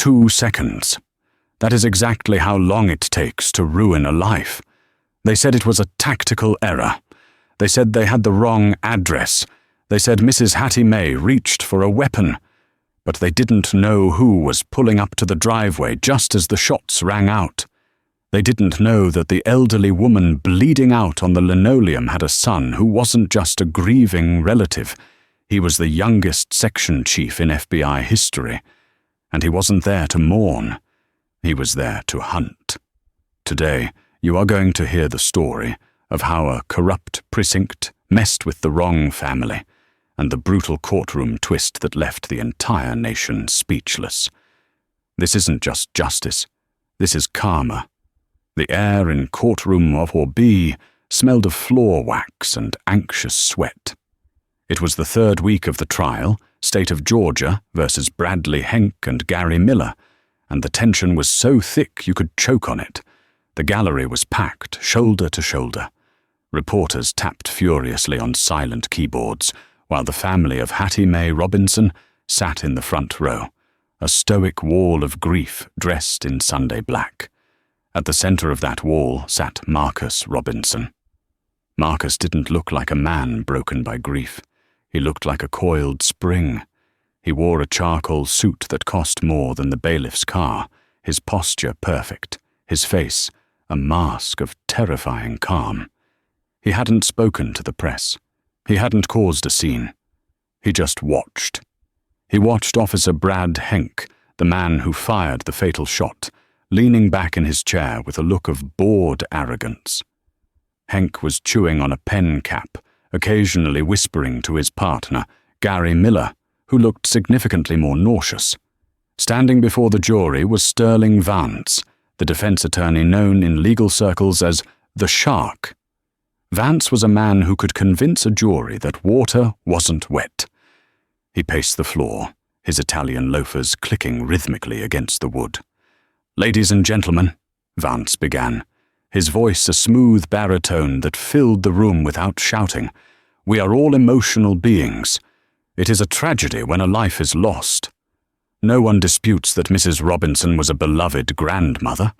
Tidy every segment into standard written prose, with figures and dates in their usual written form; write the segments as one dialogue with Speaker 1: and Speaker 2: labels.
Speaker 1: 2 seconds. That is exactly how long it takes to ruin a life. They said it was a tactical error. They said they had the wrong address. They said Mrs. Hattie May reached for a weapon. But they didn't know who was pulling up to the driveway just as the shots rang out. They didn't know that the elderly woman bleeding out on the linoleum had a son who wasn't just a grieving relative. He was the youngest section chief in FBI history. And he wasn't there to mourn. He was there to hunt. Today, you are going to hear the story of how a corrupt precinct messed with the wrong family, and the brutal courtroom twist that left the entire nation speechless. This isn't just justice. This is karma. The air in courtroom of Orby smelled of floor wax and anxious sweat. It was the 3rd week of the trial, State of Georgia versus Bradley Henk and Gary Miller, and the tension was so thick you could choke on it. The gallery was packed, shoulder to shoulder. Reporters tapped furiously on silent keyboards, while the family of Hattie Mae Robinson sat in the front row, a stoic wall of grief dressed in Sunday black. At the center of that wall sat Marcus Robinson. Marcus didn't look like a man broken by grief. He looked like a coiled spring. He wore a charcoal suit that cost more than the bailiff's car, his posture perfect, his face a mask of terrifying calm. He hadn't spoken to the press. He hadn't caused a scene. He just watched. He watched Officer Brad Henk, the man who fired the fatal shot, leaning back in his chair with a look of bored arrogance. Henk was chewing on a pen cap, occasionally whispering to his partner, Gary Miller, who looked significantly more nauseous. Standing before the jury was Sterling Vance, the defense attorney known in legal circles as the Shark. Vance was a man who could convince a jury that water wasn't wet. He paced the floor, his Italian loafers clicking rhythmically against the wood. "Ladies and gentlemen," Vance began, his voice a smooth baritone that filled the room without shouting, "we are all emotional beings. It is a tragedy when a life is lost. No one disputes that Mrs. Robinson was a beloved grandmother."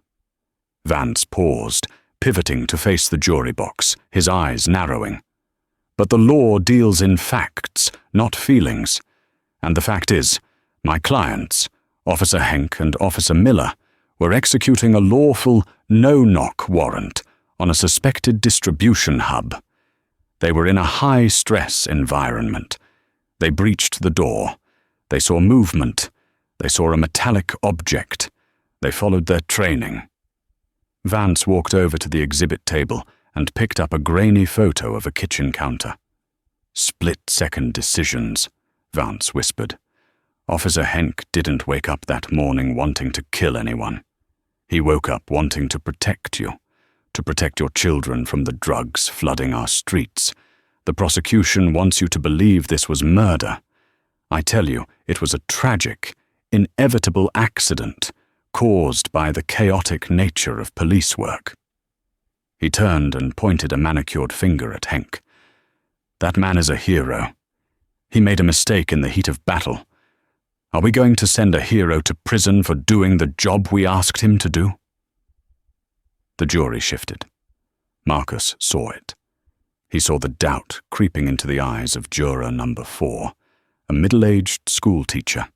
Speaker 1: Vance paused, pivoting to face the jury box, his eyes narrowing. "But the law deals in facts, not feelings. And the fact is, my clients, Officer Henk and Officer Miller, were executing a lawful no-knock warrant on a suspected distribution hub. They were in a high-stress environment. They breached the door. They saw movement. They saw a metallic object. They followed their training." Vance walked over to the exhibit table and picked up a grainy photo of a kitchen counter. "Split-second decisions," Vance whispered. "Officer Henk didn't wake up that morning wanting to kill anyone. He woke up wanting to protect you, to protect your children from the drugs flooding our streets. The prosecution wants you to believe this was murder. I tell you, it was a tragic, inevitable accident caused by the chaotic nature of police work." He turned and pointed a manicured finger at Henk. "That man is a hero. He made a mistake in the heat of battle. Are we going to send a hero to prison for doing the job we asked him to do?" The jury shifted. Marcus saw it. He saw the doubt creeping into the eyes of juror number 4, a middle-aged school teacher.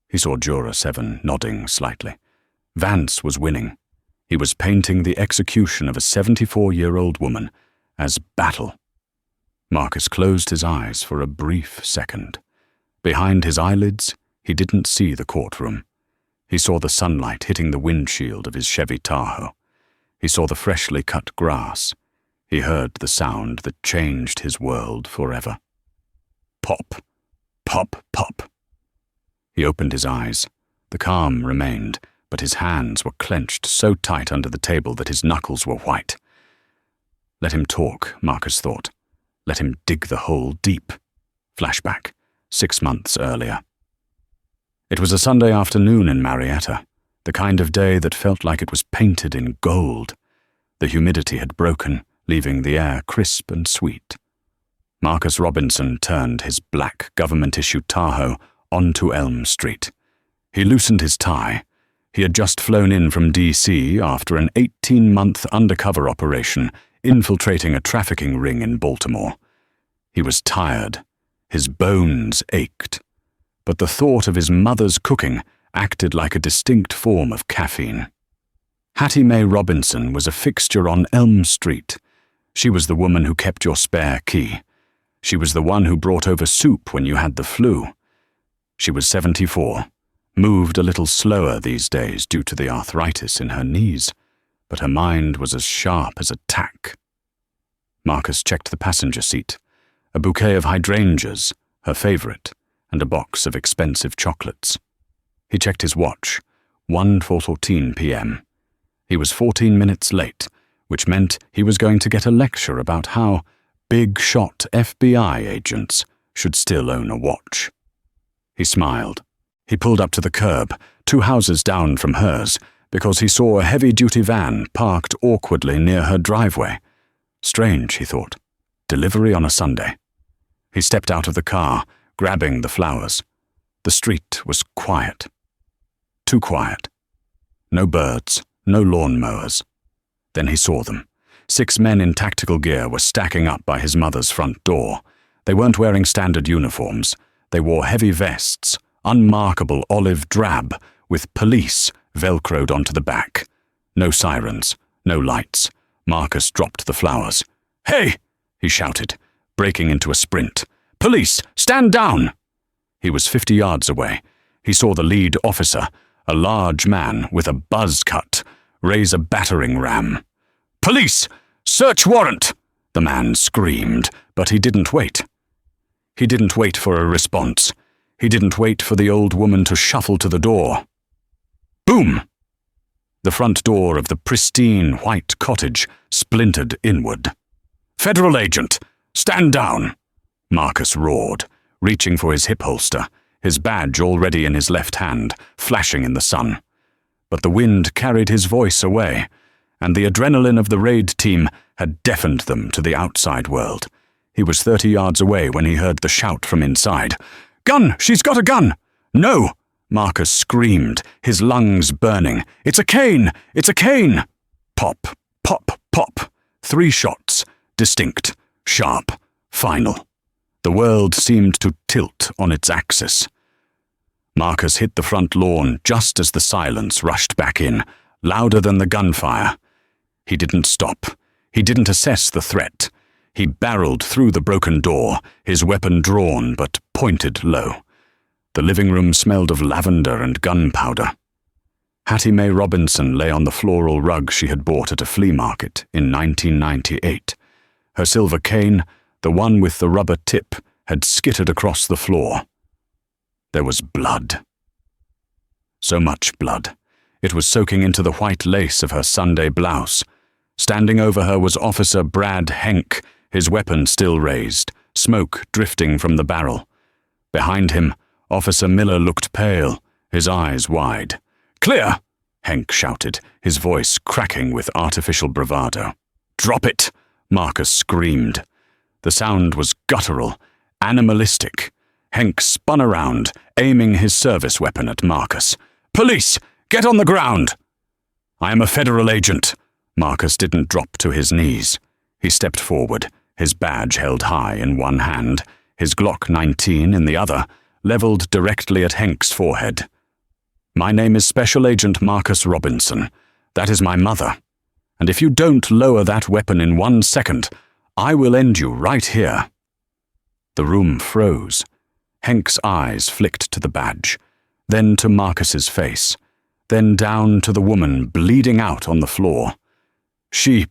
Speaker 1: He saw juror 7 nodding slightly. Vance was winning. He was painting the execution of a 74-year-old woman as battle. Marcus closed his eyes for a brief second. Behind his eyelids, he didn't see the courtroom. He saw the sunlight hitting the windshield of his Chevy Tahoe. He saw the freshly cut grass. He heard the sound that changed his world forever. Pop, pop, pop. He opened his eyes. The calm remained, but his hands were clenched so tight under the table that his knuckles were white. Let him talk, Marcus thought. Let him dig the hole deep. Flashback, 6 months earlier. It was a Sunday afternoon in Marietta, the kind of day that felt like it was painted in gold. The humidity had broken, leaving the air crisp and sweet. Marcus Robinson turned his black government-issued Tahoe onto Elm Street. He loosened his tie, He had just flown in from D.C. after an 18-month undercover operation infiltrating a trafficking ring in Baltimore. He was tired. His bones ached. But the thought of his mother's cooking acted like a distinct form of caffeine. Hattie Mae Robinson was a fixture on Elm Street. She was the woman who kept your spare key. She was the one who brought over soup when you had the flu. She was 74, moved a little slower these days due to the arthritis in her knees, but her mind was as sharp as a tack. Marcus checked the passenger seat. A bouquet of hydrangeas, her favorite, and a box of expensive chocolates. He checked his watch, 1:14 p.m. He was 14 minutes late, which meant he was going to get a lecture about how big-shot FBI agents should still own a watch. He smiled. He pulled up to the curb, 2 houses down from hers, because he saw a heavy-duty van parked awkwardly near her driveway. Strange, he thought. Delivery on a Sunday. He stepped out of the car, grabbing the flowers. The street was quiet. Too quiet. No birds, no lawn mowers. Then he saw them. 6 men in tactical gear were stacking up by his mother's front door. They weren't wearing standard uniforms. They wore heavy vests, unmarkable olive drab, with police velcroed onto the back. No sirens, no lights. Marcus dropped the flowers. "Hey!" he shouted, breaking into a sprint. "Police, stand down!" He was 50 yards away. He saw the lead officer, a large man with a buzz cut, raise a battering ram. "Police! Search warrant!" the man screamed, but he didn't wait. He didn't wait for a response. He didn't wait for the old woman to shuffle to the door. Boom! The front door of the pristine white cottage splintered inward. "Federal agent, stand down!" Marcus roared, reaching for his hip holster, his badge already in his left hand, flashing in the sun. But the wind carried his voice away, and the adrenaline of the raid team had deafened them to the outside world. He was 30 yards away when he heard the shout from inside. "Gun! She's got a gun!" "No!" Marcus screamed, his lungs burning. "It's a cane! It's a cane!" Pop, pop, pop. 3 shots, distinct, sharp, final. The world seemed to tilt on its axis. Marcus hit the front lawn just as the silence rushed back in, louder than the gunfire. He didn't stop. He didn't assess the threat. He barreled through the broken door, his weapon drawn but pointed low. The living room smelled of lavender and gunpowder. Hattie Mae Robinson lay on the floral rug she had bought at a flea market in 1998. Her silver cane, the one with the rubber tip, had skittered across the floor. There was blood. So much blood. It was soaking into the white lace of her Sunday blouse. Standing over her was Officer Brad Henk, his weapon still raised, smoke drifting from the barrel. Behind him, Officer Miller looked pale, his eyes wide. "Clear!" Henk shouted, his voice cracking with artificial bravado. "Drop it!" Marcus screamed. The sound was guttural, animalistic. Henk spun around, aiming his service weapon at Marcus. "Police! Get on the ground!" "I am a federal agent." Marcus didn't drop to his knees. He stepped forward, his badge held high in one hand, his Glock 19 in the other, leveled directly at Henk's forehead. "My name is Special Agent Marcus Robinson. That is my mother. And if you don't lower that weapon in 1 second, I will end you right here." The room froze. Henk's eyes flicked to the badge, then to Marcus's face, then down to the woman bleeding out on the floor. She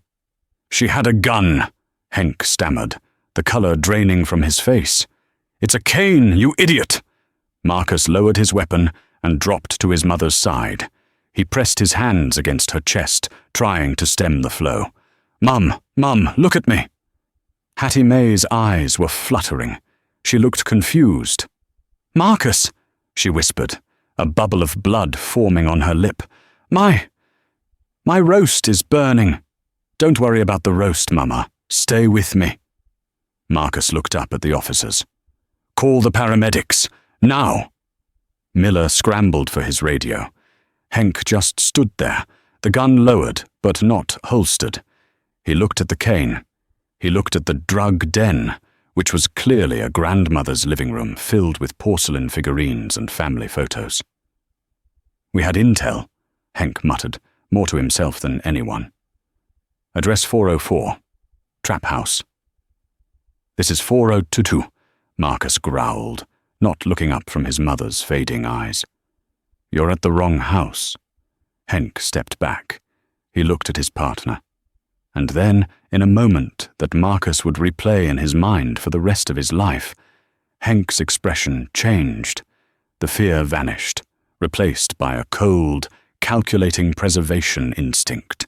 Speaker 1: had a gun," Henk stammered, the color draining from his face. "It's a cane, you idiot!" Marcus lowered his weapon and dropped to his mother's side. He pressed his hands against her chest, trying to stem the flow. Mum, look at me." Hattie Mae's eyes were fluttering. She looked confused. "Marcus," she whispered, a bubble of blood forming on her lip. My roast is burning." "Don't worry about the roast, Mama. Stay with me." Marcus looked up at the officers. "Call the paramedics. Now." Miller scrambled for his radio. Henk just stood there, the gun lowered but not holstered. He looked at the cane. He looked at the drug den, which was clearly a grandmother's living room filled with porcelain figurines and family photos. "We had intel," Henk muttered, more to himself than anyone. "Address 404. Trap House." "This is 4022, Marcus growled, not looking up from his mother's fading eyes. "You're at the wrong house." Henk stepped back. He looked at his partner. And then, in a moment that Marcus would replay in his mind for the rest of his life, Henk's expression changed. The fear vanished, replaced by a cold, calculating preservation instinct.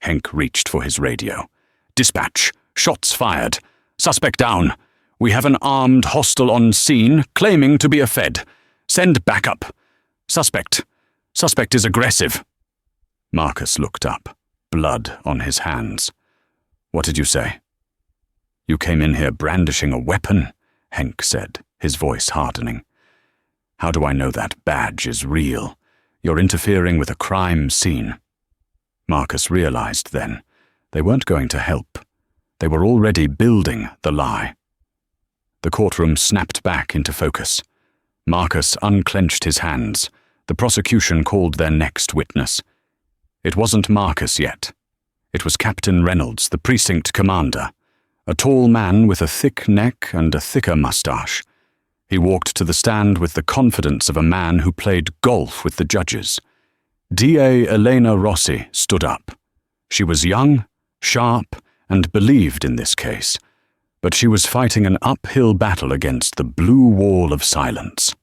Speaker 1: Henk reached for his radio. "Dispatch! Shots fired! Suspect down! We have an armed hostile on scene, claiming to be a Fed. Send backup! Suspect is aggressive." Marcus looked up, blood on his hands. "What did you say?" "You came in here brandishing a weapon," Henk said, his voice hardening. "How do I know that badge is real? You're interfering with a crime scene." Marcus realized then they weren't going to help. They were already building the lie. The courtroom snapped back into focus. Marcus unclenched his hands. The prosecution called their next witness. It wasn't Marcus yet. It was Captain Reynolds, the precinct commander, a tall man with a thick neck and a thicker mustache. He walked to the stand with the confidence of a man who played golf with the judges. DA Elena Rossi stood up. She was young, sharp, and believed in this case, but she was fighting an uphill battle against the blue wall of silence.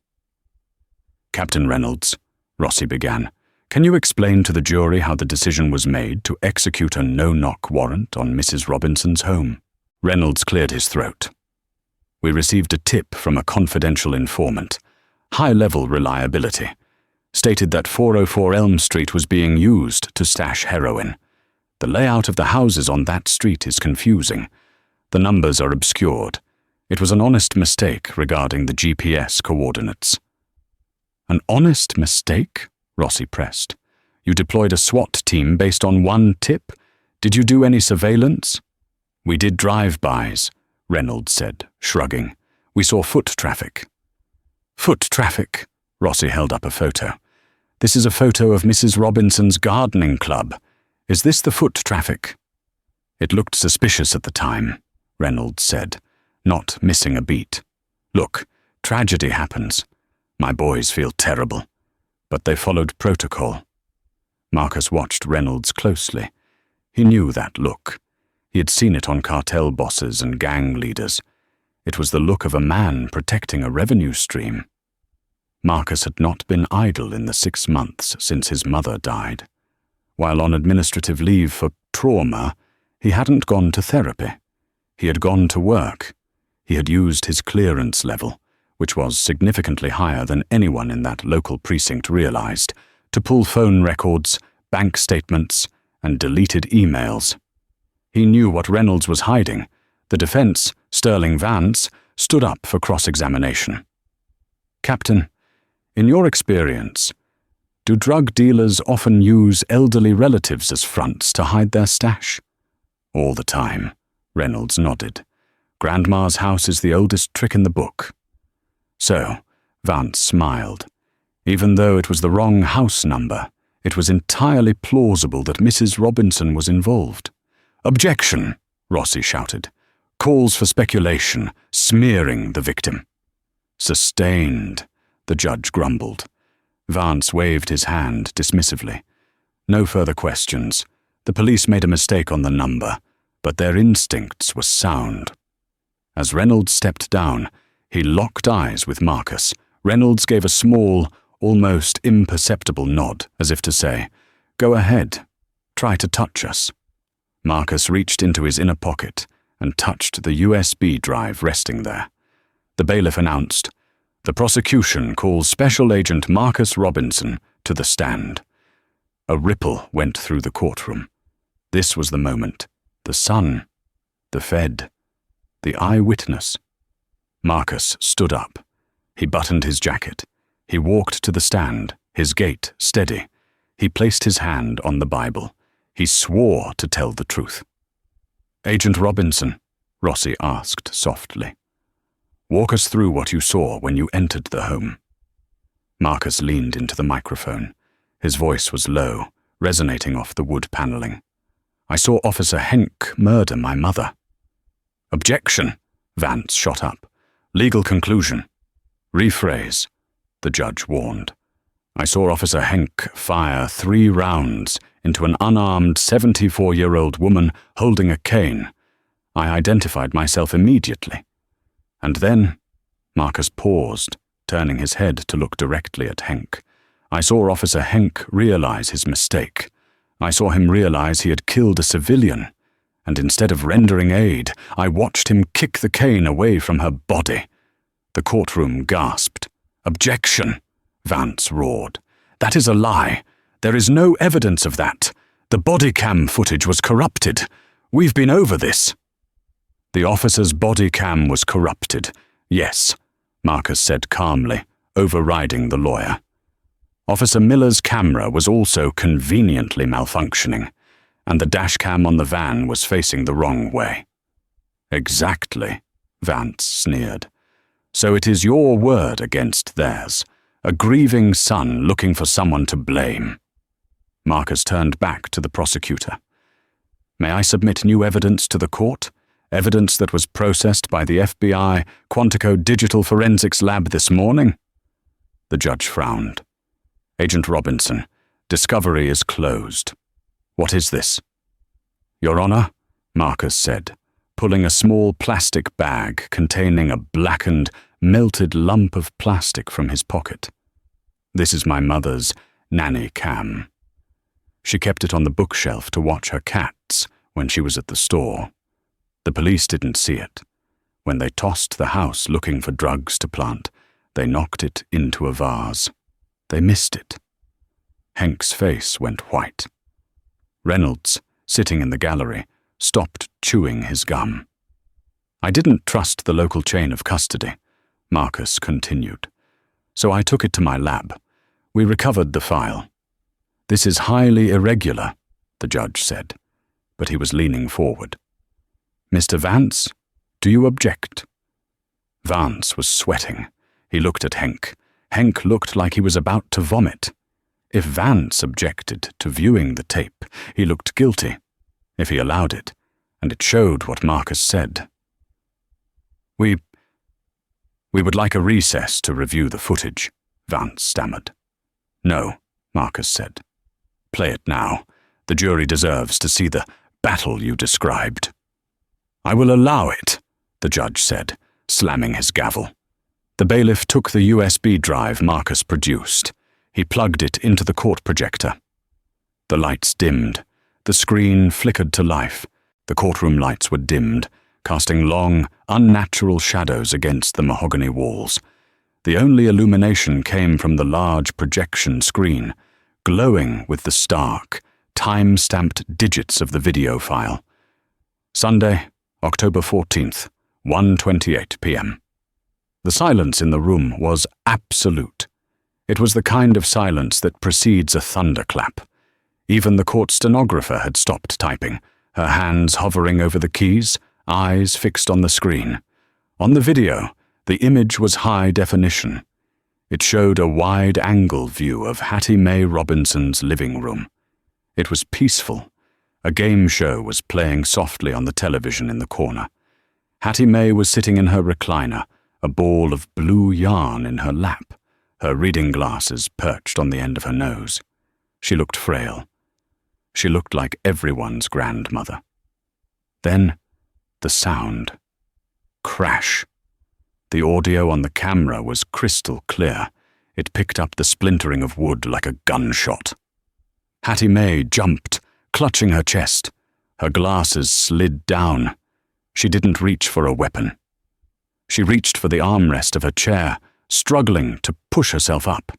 Speaker 1: "Captain Reynolds," Rossi began, "can you explain to the jury how the decision was made to execute a no-knock warrant on Mrs. Robinson's home?" Reynolds cleared his throat. "We received a tip from a confidential informant, high-level reliability, stated that 404 Elm Street was being used to stash heroin. The layout of the houses on that street is confusing. The numbers are obscured. It was an honest mistake regarding the GPS coordinates." "An honest mistake?" Rossi pressed. "You deployed a SWAT team based on one tip? Did you do any surveillance?" "We did drive-bys," Reynolds said, shrugging. "We saw foot traffic." "Foot traffic?" Rossi held up a photo. "This is a photo of Mrs. Robinson's gardening club. Is this the foot traffic?" "It looked suspicious at the time," Reynolds said, not missing a beat. "Look, tragedy happens. My boys feel terrible. But they followed protocol." Marcus watched Reynolds closely. He knew that look. He had seen it on cartel bosses and gang leaders. It was the look of a man protecting a revenue stream. Marcus had not been idle in the 6 months since his mother died. While on administrative leave for trauma, he hadn't gone to therapy. He had gone to work. He had used his clearance level, which was significantly higher than anyone in that local precinct realized, to pull phone records, bank statements, and deleted emails. He knew what Reynolds was hiding. The defense, Sterling Vance, stood up for cross-examination. "Captain, in your experience, do drug dealers often use elderly relatives as fronts to hide their stash?" "All the time," Reynolds nodded. "Grandma's house is the oldest trick in the book." "So," Vance smiled. "Even though it was the wrong house number, it was entirely plausible that Mrs. Robinson was involved." "Objection!" Rossi shouted. "Calls for speculation, smearing the victim." "Sustained," the judge grumbled. Vance waved his hand dismissively. "No further questions. The police made a mistake on the number, but their instincts were sound." As Reynolds stepped down, he locked eyes with Marcus. Reynolds gave a small, almost imperceptible nod, as if to say, "Go ahead, try to touch us." Marcus reached into his inner pocket and touched the USB drive resting there. The bailiff announced, "The prosecution calls Special Agent Marcus Robinson to the stand." A ripple went through the courtroom. This was the moment. The son, the Fed, the eyewitness. Marcus stood up. He buttoned his jacket. He walked to the stand, his gait steady. He placed his hand on the Bible. He swore to tell the truth. "Agent Robinson," Rossi asked softly, "walk us through what you saw when you entered the home." Marcus leaned into the microphone. His voice was low, resonating off the wood paneling. "I saw Officer Henk murder my mother." "Objection," Vance shot up. "Legal conclusion." "Rephrase," the judge warned. "I saw Officer Henk fire 3 rounds into an unarmed 74-year-old woman holding a cane. I identified myself immediately. And then," Marcus paused, turning his head to look directly at Henk. "I saw Officer Henk realize his mistake. I saw him realize he had killed a civilian, and instead of rendering aid, I watched him kick the cane away from her body." The courtroom gasped. "Objection," Vance roared. "That is a lie. There is no evidence of that. The body cam footage was corrupted. We've been over this." "The officer's body cam was corrupted, yes," Marcus said calmly, overriding the lawyer. "Officer Miller's camera was also conveniently malfunctioning, and the dashcam on the van was facing the wrong way." "Exactly," Vance sneered. "So it is your word against theirs, a grieving son looking for someone to blame." Marcus turned back to the prosecutor. "May I submit new evidence to the court? Evidence that was processed by the FBI Quantico Digital Forensics Lab this morning?" The judge frowned. "Agent Robinson, discovery is closed. What is this?" "Your Honor," Marcus said, pulling a small plastic bag containing a blackened, melted lump of plastic from his pocket. "This is my mother's nanny cam. She kept it on the bookshelf to watch her cats when she was at the store. The police didn't see it. When they tossed the house looking for drugs to plant, they knocked it into a vase. They missed it." Henk's face went white. Reynolds, sitting in the gallery, stopped chewing his gum. "I didn't trust the local chain of custody," Marcus continued. "So I took it to my lab. We recovered the file. This is highly irregular," the judge said, but he was leaning forward. "Mr. Vance, do you object?" Vance was sweating. He looked at Henk. Henk looked like he was about to vomit. If Vance objected to viewing the tape, he looked guilty. If he allowed it, and it showed what Marcus said. We would like a recess to review the footage," Vance stammered. "No," Marcus said. "Play it now. The jury deserves to see the battle you described." "I will allow it," the judge said, slamming his gavel. The bailiff took the USB drive Marcus produced. He plugged it into the court projector. The lights dimmed. The screen flickered to life. The courtroom lights were dimmed, casting long, unnatural shadows against the mahogany walls. The only illumination came from the large projection screen, glowing with the stark, time-stamped digits of the video file. Sunday, October 14th, 1:28 p.m. The silence in the room was absolute. It was the kind of silence that precedes a thunderclap. Even the court stenographer had stopped typing, her hands hovering over the keys, eyes fixed on the screen. On the video, the image was high definition. It showed a wide-angle view of Hattie Mae Robinson's living room. It was peaceful. A game show was playing softly on the television in the corner. Hattie Mae was sitting in her recliner, a ball of blue yarn in her lap, her reading glasses perched on the end of her nose. She looked frail. She looked like everyone's grandmother. Then, the sound. Crash. The audio on the camera was crystal clear. It picked up the splintering of wood like a gunshot. Hattie Mae jumped, clutching her chest. Her glasses slid down. She didn't reach for a weapon. She reached for the armrest of her chair, struggling to push herself up.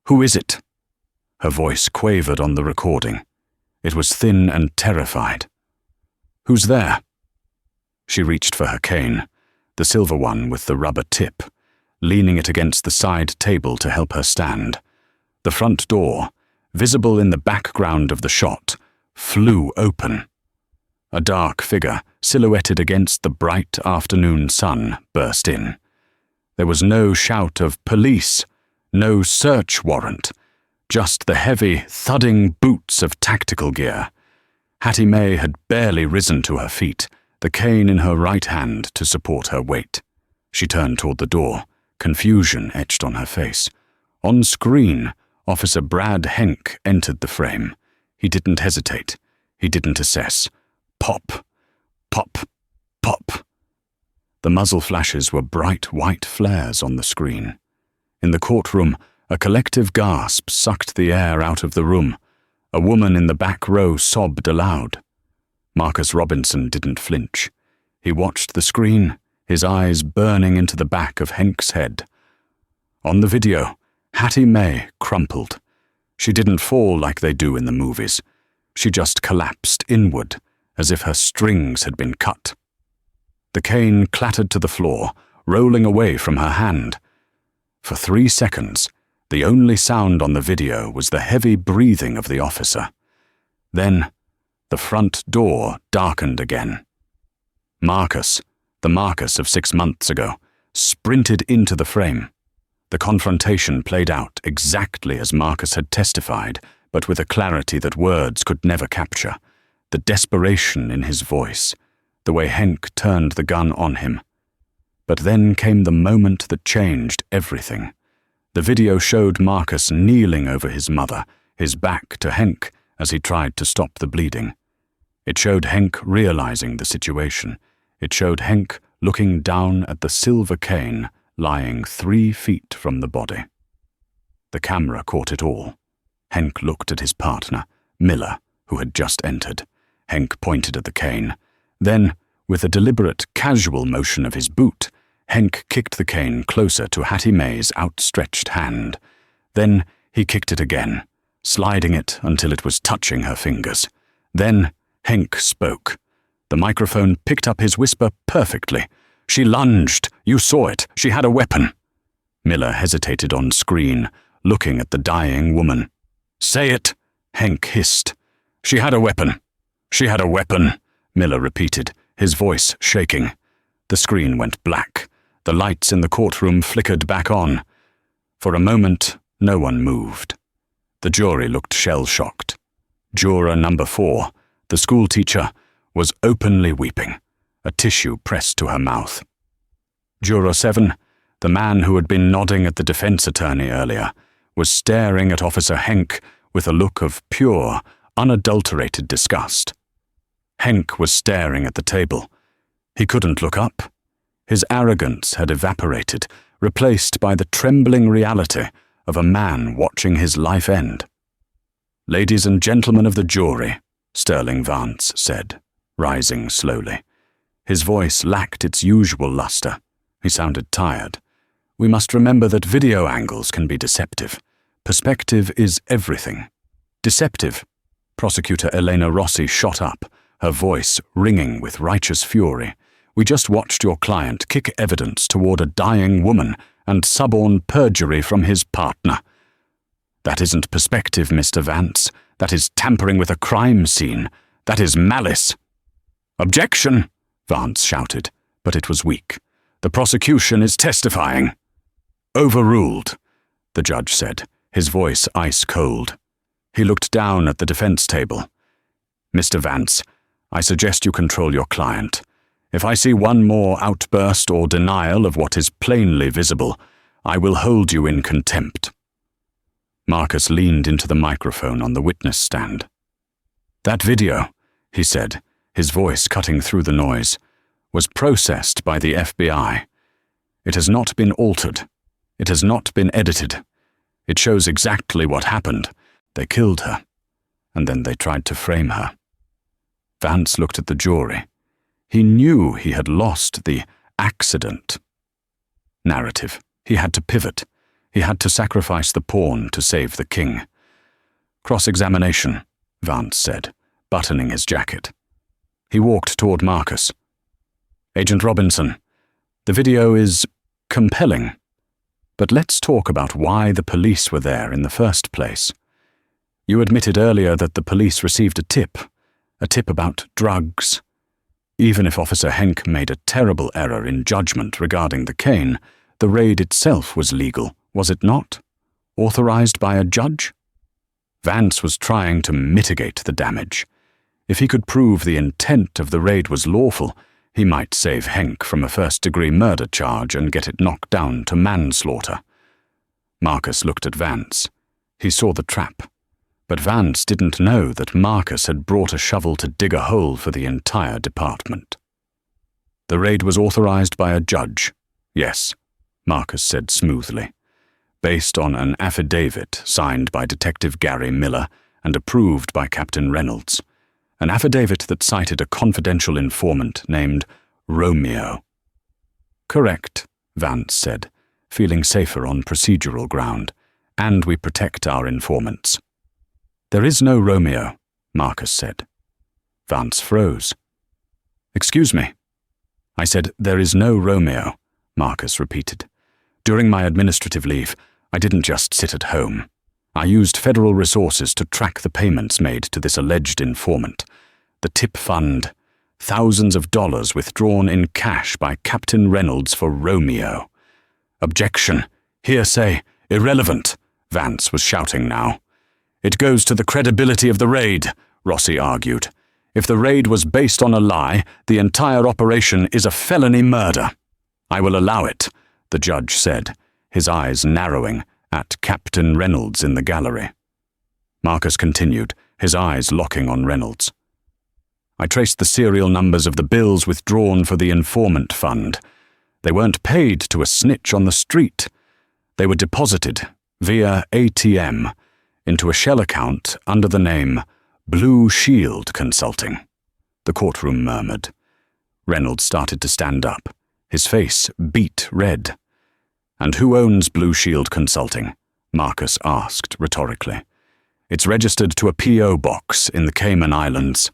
Speaker 1: "Who is it?" Her voice quavered on the recording. It was thin and terrified. "Who's there?" She reached for her cane, the silver one with the rubber tip, leaning it against the side table to help her stand. The front door, visible in the background of the shot, flew open. A dark figure, silhouetted against the bright afternoon sun, burst in. There was no shout of police, no search warrant, just the heavy, thudding boots of tactical gear. Hattie May had barely risen to her feet, the cane in her right hand to support her weight. She turned toward the door, confusion etched on her face. On screen, Officer Brad Henk entered the frame. He didn't hesitate. He didn't assess. Pop, pop, pop. The muzzle flashes were bright white flares on the screen. In the courtroom, a collective gasp sucked the air out of the room. A woman in the back row sobbed aloud. Marcus Robinson didn't flinch. He watched the screen, his eyes burning into the back of Henk's head. On the video, Hattie May crumpled. She didn't fall like they do in the movies. She just collapsed inward, as if her strings had been cut. The cane clattered to the floor, rolling away from her hand. For 3 seconds, the only sound on the video was the heavy breathing of the officer. Then, the front door darkened again. Marcus, the Marcus of 6 months ago, sprinted into the frame. The confrontation played out exactly as Marcus had testified, but with a clarity that words could never capture. The desperation in his voice, the way Henk turned the gun on him. But then came the moment that changed everything. The video showed Marcus kneeling over his mother, his back to Henk as he tried to stop the bleeding. It showed Henk realizing the situation. It showed Henk looking down at the silver cane lying 3 feet from the body. The camera caught it all. Henk looked at his partner, Miller, who had just entered. Henk pointed at the cane. Then, with a deliberate, casual motion of his boot, Henk kicked the cane closer to Hattie May's outstretched hand. Then he kicked it again, sliding it until it was touching her fingers. Then Henk spoke. The microphone picked up his whisper perfectly. She lunged. You saw it. She had a weapon. Miller hesitated on screen, looking at the dying woman. Say it, Henk hissed. She had a weapon. She had a weapon, Miller repeated, his voice shaking. The screen went black. The lights in the courtroom flickered back on. For a moment, no one moved. The jury looked shell-shocked. Juror number 4, the schoolteacher, was openly weeping, a tissue pressed to her mouth. Juror 7, the man who had been nodding at the defense attorney earlier, was staring at Officer Henk with a look of pure, unadulterated disgust. Henk was staring at the table. He couldn't look up. His arrogance had evaporated, replaced by the trembling reality of a man watching his life end. Ladies and gentlemen of the jury, Sterling Vance said, rising slowly. His voice lacked its usual luster. He sounded tired. We must remember that video angles can be deceptive. Perspective is everything. Deceptive. Prosecutor Elena Rossi shot up, her voice ringing with righteous fury. We just watched your client kick evidence toward a dying woman and suborn perjury from his partner. That isn't perspective, Mr. Vance. That is tampering with a crime scene. That is malice. Objection, Vance shouted, but it was weak. The prosecution is testifying. Overruled, the judge said, his voice ice cold. He looked down at the defense table. Mr. Vance, I suggest you control your client. If I see one more outburst or denial of what is plainly visible, I will hold you in contempt. Marcus leaned into the microphone on the witness stand. That video, he said, his voice cutting through the noise, was processed by the FBI. It has not been altered. It has not been edited. It shows exactly what happened. They killed her, and then they tried to frame her. Vance looked at the jury. He knew he had lost the accident narrative. He had to pivot. He had to sacrifice the pawn to save the king. Cross-examination, Vance said, buttoning his jacket. He walked toward Marcus. Agent Robinson, the video is compelling, but let's talk about why the police were there in the first place. You admitted earlier that the police received a tip about drugs. Even if Officer Henk made a terrible error in judgment regarding the cane, the raid itself was legal, was it not? Authorized by a judge? Vance was trying to mitigate the damage. If he could prove the intent of the raid was lawful, he might save Henk from a first-degree murder charge and get it knocked down to manslaughter. Marcus looked at Vance. He saw the trap. But Vance didn't know that Marcus had brought a shovel to dig a hole for the entire department. The raid was authorized by a judge. Yes, Marcus said smoothly, based on an affidavit signed by Detective Gary Miller and approved by Captain Reynolds, an affidavit that cited a confidential informant named Romeo. Correct, Vance said, feeling safer on procedural ground, and we protect our informants. There is no Romeo, Marcus said. Vance froze. Excuse me. I said, there is no Romeo, Marcus repeated. During my administrative leave, I didn't just sit at home. I used federal resources to track the payments made to this alleged informant. The tip fund, thousands of dollars withdrawn in cash by Captain Reynolds for Romeo. Objection, hearsay, irrelevant, Vance was shouting now. It goes to the credibility of the raid, Rossi argued. If the raid was based on a lie, the entire operation is a felony murder. I will allow it, the judge said, his eyes narrowing at Captain Reynolds in the gallery. Marcus continued, his eyes locking on Reynolds. I traced the serial numbers of the bills withdrawn for the informant fund. They weren't paid to a snitch on the street. They were deposited, via ATM, into a shell account under the name Blue Shield Consulting. The courtroom murmured. Reynolds started to stand up. His face beat red. And who owns Blue Shield Consulting? Marcus asked rhetorically. It's registered to a P.O. box in the Cayman Islands.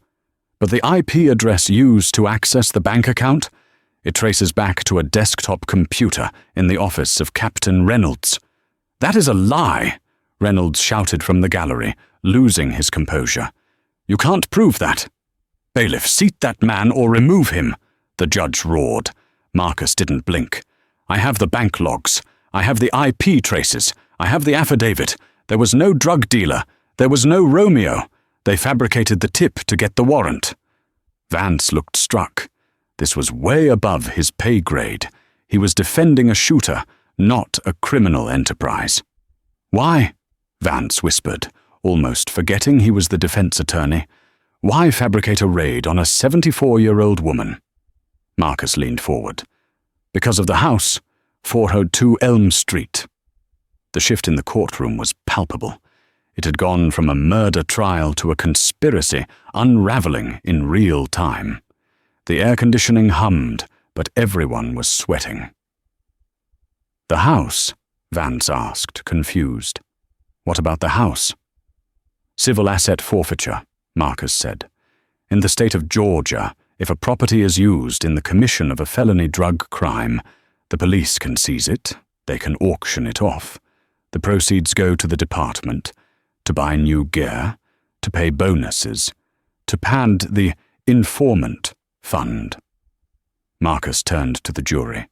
Speaker 1: But the IP address used to access the bank account? It traces back to a desktop computer in the office of Captain Reynolds. That is a lie, Reynolds shouted from the gallery, losing his composure. You can't prove that. Bailiff, seat that man or remove him, the judge roared. Marcus didn't blink. I have the bank logs. I have the IP traces. I have the affidavit. There was no drug dealer. There was no Romeo. They fabricated the tip to get the warrant. Vance looked struck. This was way above his pay grade. He was defending a shooter, not a criminal enterprise. Why? Vance whispered, almost forgetting he was the defense attorney. Why fabricate a raid on a 74-year-old woman? Marcus leaned forward. Because of the house, 402 Elm Street. The shift in the courtroom was palpable. It had gone from a murder trial to a conspiracy unraveling in real time. The air conditioning hummed, but everyone was sweating. The house? Vance asked, confused. What about the house? Civil asset forfeiture, Marcus said. In the state of Georgia, if a property is used in the commission of a felony drug crime, the police can seize it, they can auction it off. The proceeds go to the department, to buy new gear, to pay bonuses, to pad the informant fund. Marcus turned to the jury.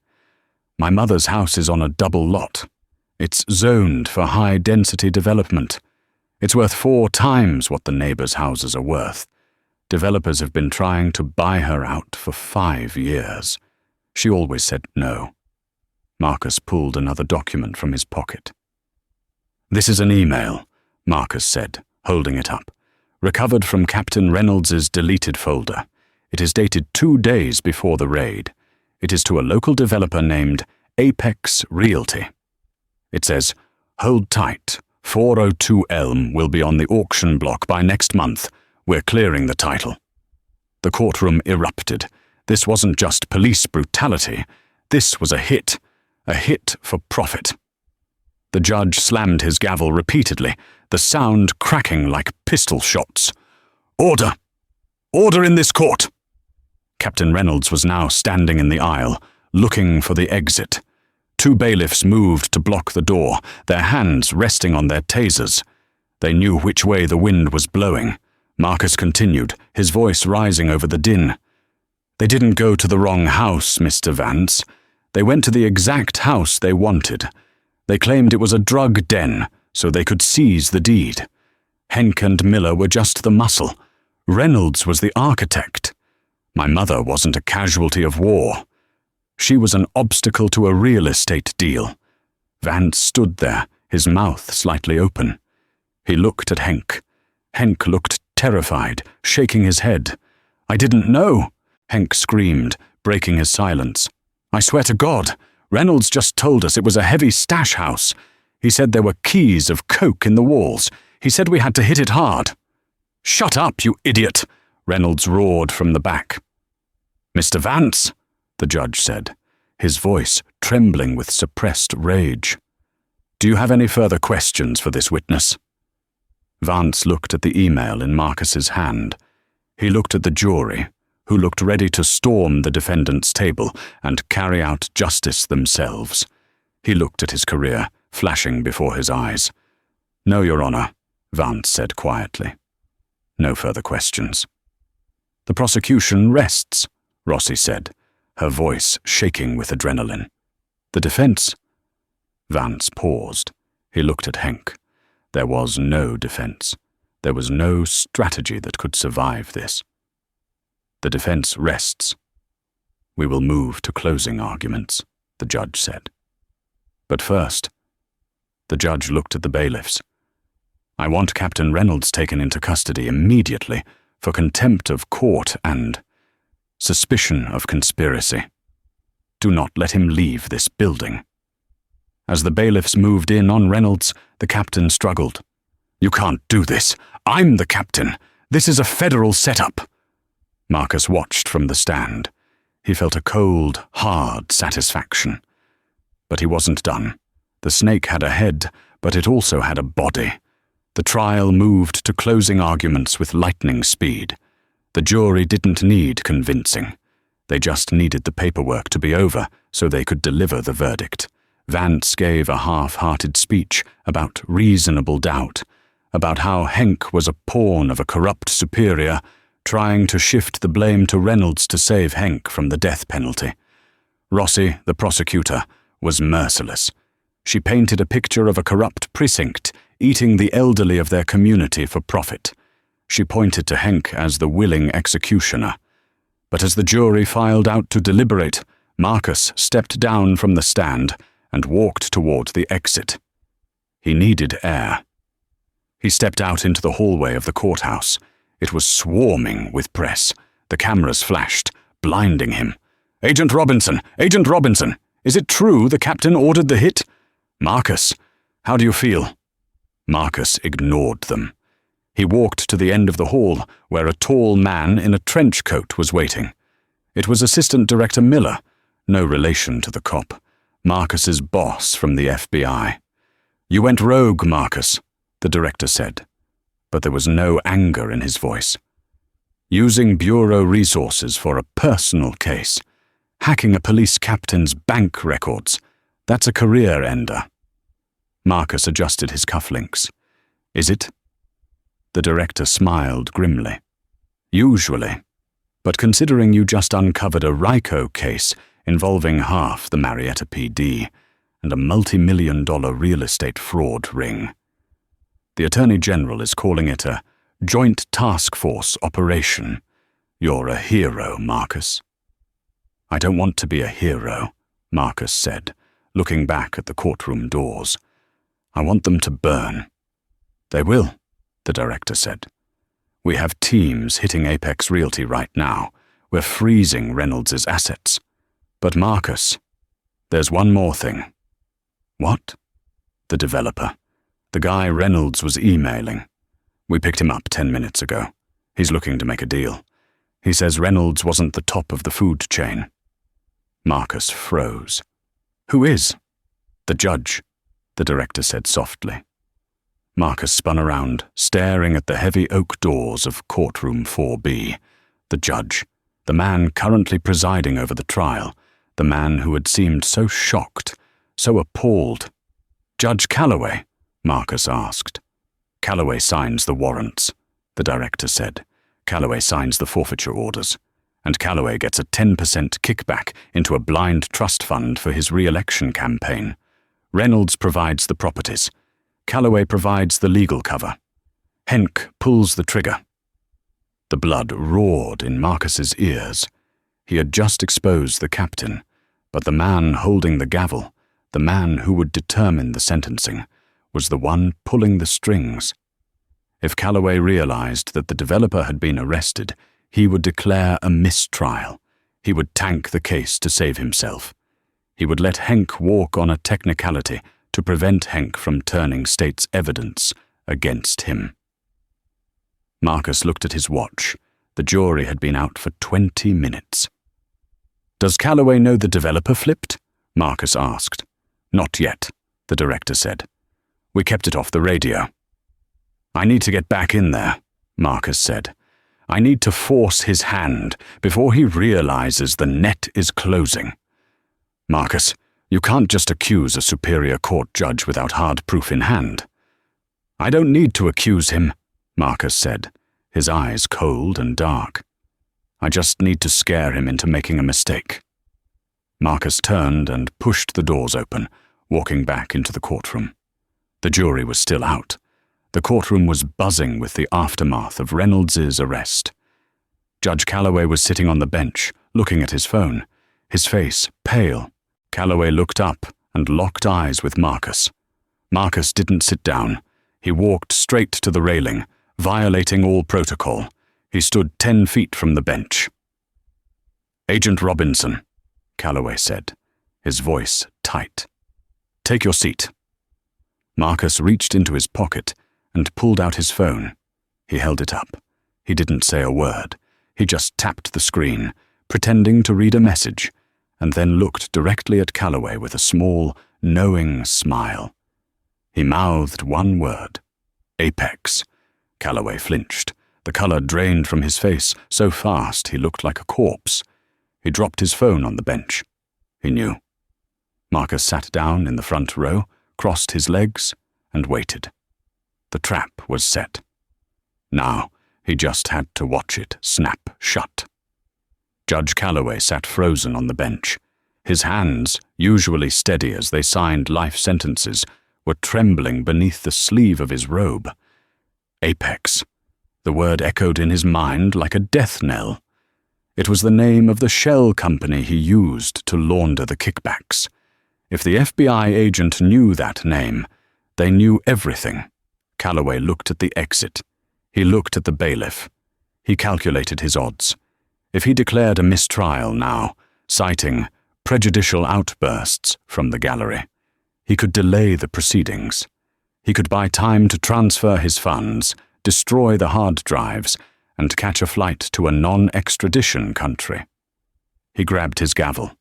Speaker 1: My mother's house is on a double lot. It's zoned for high-density development. It's worth 4 times what the neighbors' houses are worth. Developers have been trying to buy her out for 5 years. She always said no. Marcus pulled another document from his pocket. This is an email, Marcus said, holding it up, recovered from Captain Reynolds's deleted folder. It is dated 2 days before the raid. It is to a local developer named Apex Realty. It says, hold tight, 402 Elm will be on the auction block by next month. We're clearing the title. The courtroom erupted. This wasn't just police brutality. This was a hit for profit. The judge slammed his gavel repeatedly, the sound cracking like pistol shots. Order! Order in this court! Captain Reynolds was now standing in the aisle, looking for the exit. 2 bailiffs moved to block the door, their hands resting on their tasers. They knew which way the wind was blowing. Marcus continued, his voice rising over the din. They didn't go to the wrong house, Mr. Vance. They went to the exact house they wanted. They claimed it was a drug den, so they could seize the deed. Henk and Miller were just the muscle. Reynolds was the architect. My mother wasn't a casualty of war. She was an obstacle to a real estate deal. Vance stood there, his mouth slightly open. He looked at Henk. Henk looked terrified, shaking his head. "I didn't know," Henk screamed, breaking his silence. "I swear to God, Reynolds just told us it was a heavy stash house. He said there were keys of coke in the walls. He said we had to hit it hard." "Shut up, you idiot!" Reynolds roared from the back. "Mr. Vance," the judge said, his voice trembling with suppressed rage. "Do you have any further questions for this witness?" Vance looked at the email in Marcus's hand. He looked at the jury, who looked ready to storm the defendant's table and carry out justice themselves. He looked at his career, flashing before his eyes. "No, Your Honor," Vance said quietly. No further questions. "The prosecution rests," Rossi said, her voice shaking with adrenaline. "The defense—" Vance paused. He looked at Henk. There was no defense. There was no strategy that could survive this. "The defense rests. We will move to closing arguments," the judge said. "But first," the judge looked at the bailiffs. "I want Captain Reynolds taken into custody immediately for contempt of court and suspicion of conspiracy. Do not let him leave this building." As the bailiffs moved in on Reynolds, the captain struggled. "You can't do this. I'm the captain. This is a federal setup." Marcus watched from the stand. He felt a cold, hard satisfaction. But he wasn't done. The snake had a head, but it also had a body. The trial moved to closing arguments with lightning speed. The jury didn't need convincing. They just needed the paperwork to be over so they could deliver the verdict. Vance gave a half-hearted speech about reasonable doubt, about how Henk was a pawn of a corrupt superior, trying to shift the blame to Reynolds to save Henk from the death penalty. Rossi, the prosecutor, was merciless. She painted a picture of a corrupt precinct eating the elderly of their community for profit. She pointed to Henk as the willing executioner. But as the jury filed out to deliberate, Marcus stepped down from the stand and walked toward the exit. He needed air. He stepped out into the hallway of the courthouse. It was swarming with press. The cameras flashed, blinding him. "Agent Robinson! Agent Robinson! Is it true the captain ordered the hit? Marcus, how do you feel?" Marcus ignored them. He walked to the end of the hall, where a tall man in a trench coat was waiting. It was Assistant Director Miller, no relation to the cop. Marcus's boss from the FBI. "You went rogue, Marcus," the director said, but there was no anger in his voice. "Using bureau resources for a personal case, hacking a police captain's bank records, that's a career ender." Marcus adjusted his cufflinks. "Is it?" The director smiled grimly. "Usually, but considering you just uncovered a RICO case involving half the Marietta PD and a multi-million-dollar real estate fraud ring. The Attorney General is calling it a joint task force operation. You're a hero, Marcus." "I don't want to be a hero," Marcus said, looking back at the courtroom doors. "I want them to burn." "They will," the director said. "We have teams hitting Apex Realty right now. We're freezing Reynolds' assets. But Marcus, there's one more thing." "What?" "The developer. The guy Reynolds was emailing. We picked him up 10 minutes ago. He's looking to make a deal. He says Reynolds wasn't the top of the food chain." Marcus froze. "Who is?" "The judge," the director said softly. Marcus spun around, staring at the heavy oak doors of courtroom 4B. The judge, the man currently presiding over the trial, the man who had seemed so shocked, so appalled. "Judge Calloway?" Marcus asked. Calloway signs the warrants, the director said. Calloway signs the forfeiture orders. And Calloway gets a 10% kickback into a blind trust fund for his re-election campaign. Reynolds provides the properties. Calloway provides the legal cover. Henk pulls the trigger. The blood roared in Marcus's ears. He had just exposed the captain, but the man holding the gavel, the man who would determine the sentencing, was the one pulling the strings. If Calloway realized that the developer had been arrested, he would declare a mistrial. He would tank the case to save himself. He would let Henk walk on a technicality to prevent Henk from turning state's evidence against him. Marcus looked at his watch. The jury had been out for 20 minutes. "Does Calloway know the developer flipped?" Marcus asked. "Not yet," the director said. "We kept it off the radio." "I need to get back in there," Marcus said. "I need to force his hand before he realizes the net is closing." "Marcus, you can't just accuse a superior court judge without hard proof in hand." "I don't need to accuse him," Marcus said, his eyes cold and dark. "I just need to scare him into making a mistake." Marcus turned and pushed the doors open, walking back into the courtroom. The jury was still out. The courtroom was buzzing with the aftermath of Reynolds's arrest. Judge Calloway was sitting on the bench, looking at his phone, his face pale. Calloway looked up and locked eyes with Marcus. Marcus didn't sit down. He walked straight to the railing, violating all protocol. He stood 10 feet from the bench. "Agent Robinson," Calloway said, his voice tight. "Take your seat." Marcus reached into his pocket and pulled out his phone. He held it up. He didn't say a word. He just tapped the screen, pretending to read a message, and then looked directly at Calloway with a small, knowing smile. He mouthed one word: "Apex." Calloway flinched. The color drained from his face so fast he looked like a corpse. He dropped his phone on the bench. He knew. Marcus sat down in the front row, crossed his legs, and waited. The trap was set. Now he just had to watch it snap shut. Judge Calloway sat frozen on the bench. His hands, usually steady as they signed life sentences, were trembling beneath the sleeve of his robe. Apex. The word echoed in his mind like a death knell. It was the name of the shell company he used to launder the kickbacks. If the FBI agent knew that name, they knew everything. Calloway looked at the exit. He looked at the bailiff. He calculated his odds. If he declared a mistrial now, citing prejudicial outbursts from the gallery, he could delay the proceedings. He could buy time to transfer his funds, destroy the hard drives, and catch a flight to a non-extradition country. He grabbed his gavel.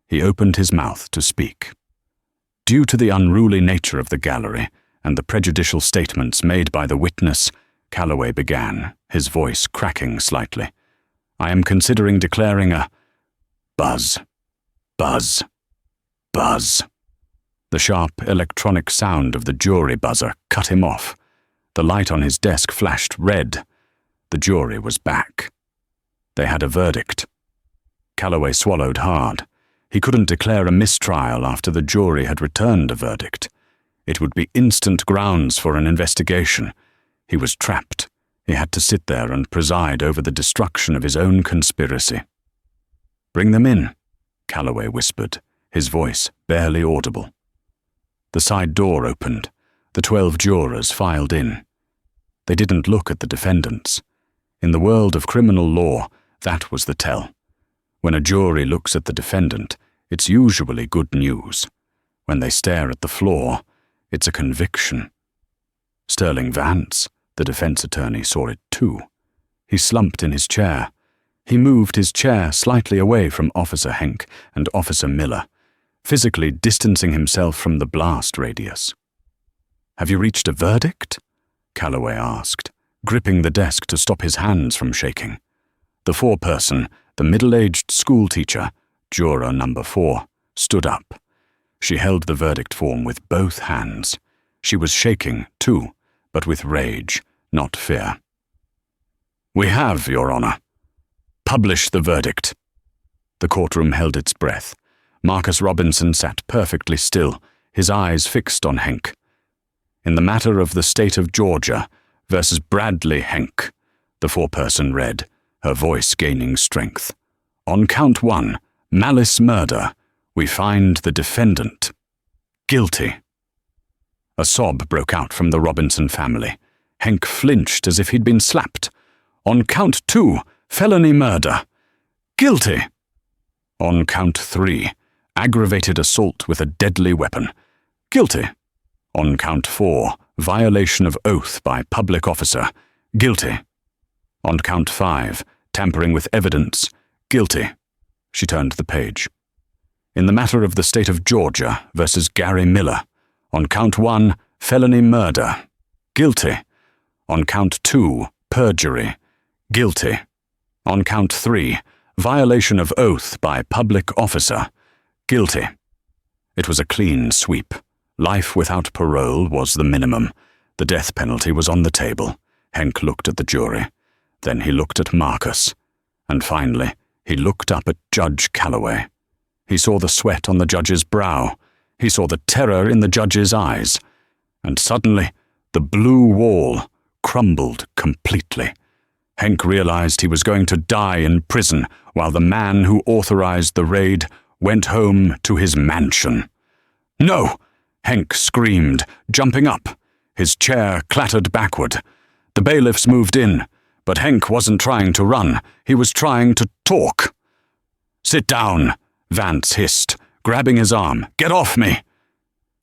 Speaker 1: He opened his mouth to speak. Due to the unruly nature of the gallery and the prejudicial statements made by the witness, Calloway began, his voice cracking slightly. "I am considering declaring a..." Buzz. Buzz. Buzz. The sharp electronic sound of the jury buzzer cut him off. The light on his desk flashed red. The jury was back. They had a verdict. Calloway swallowed hard. He couldn't declare a mistrial after the jury had returned a verdict. It would be instant grounds for an investigation. He was trapped. He had to sit there and preside over the destruction of his own conspiracy. "Bring them in," Calloway whispered, his voice barely audible. The side door opened. The 12 jurors filed in. They didn't look at the defendants. In the world of criminal law, that was the tell. When a jury looks at the defendant, it's usually good news. When they stare at the floor, it's a conviction. Sterling Vance, the defense attorney, saw it too. He slumped in his chair. He moved his chair slightly away from Officer Henk and Officer Miller, physically distancing himself from the blast radius. "Have you reached a verdict?" Calloway asked, gripping the desk to stop his hands from shaking. The foreperson, the middle-aged schoolteacher, juror number 4, stood up. She held the verdict form with both hands. She was shaking, too, but with rage, not fear. "We have, Your Honor. Publish the verdict." The courtroom held its breath. Marcus Robinson sat perfectly still, his eyes fixed on Henk. "In the matter of the state of Georgia versus Bradley Henk," the foreperson read, her voice gaining strength. "On count 1, malice murder, we find the defendant guilty." A sob broke out from the Robinson family. Henk flinched as if he'd been slapped. "On count 2, felony murder, guilty." "On count 3, aggravated assault with a deadly weapon, guilty." "On count 4, violation of oath by public officer, guilty." "On count 5, tampering with evidence, guilty." She turned the page. "In the matter of the state of Georgia versus Gary Miller, on count 1, felony murder, guilty. On count 2, perjury, guilty. On count 3, violation of oath by public officer, guilty." It was a clean sweep. Life without parole was the minimum. The death penalty was on the table. Henk looked at the jury. Then he looked at Marcus. And finally, he looked up at Judge Calloway. He saw the sweat on the judge's brow. He saw the terror in the judge's eyes. And suddenly, the blue wall crumbled completely. Henk realized he was going to die in prison while the man who authorized the raid went home to his mansion. "No!" Henk screamed, jumping up. His chair clattered backward. The bailiffs moved in, but Henk wasn't trying to run. He was trying to talk. "Sit down," Vance hissed, grabbing his arm. "Get off me!"